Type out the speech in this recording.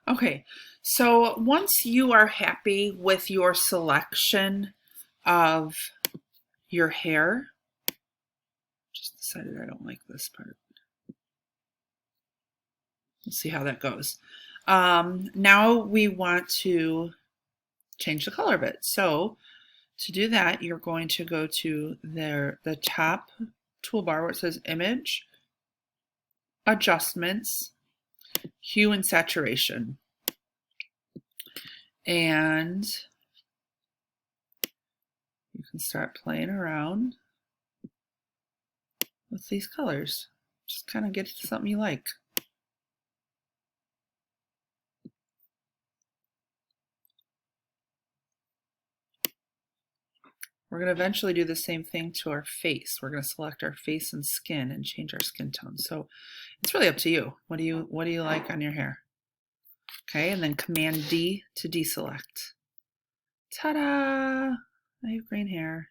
Okay, so once you are happy with your selection of your hair, just decided I don't like this part. Let's see how that goes. Now we want to change the color of it. So to do that, you're going to go to the top toolbar where it says Image, Adjustments, Hue and Saturation. And you can start playing around with these colors. Just kind of get to something you like. We're going to eventually do the same thing to our face. We're going to select our face and skin and change our skin tone. So it's really up to you. What do you like on your hair? Okay, and then Command D to deselect. Ta-da! I have green hair.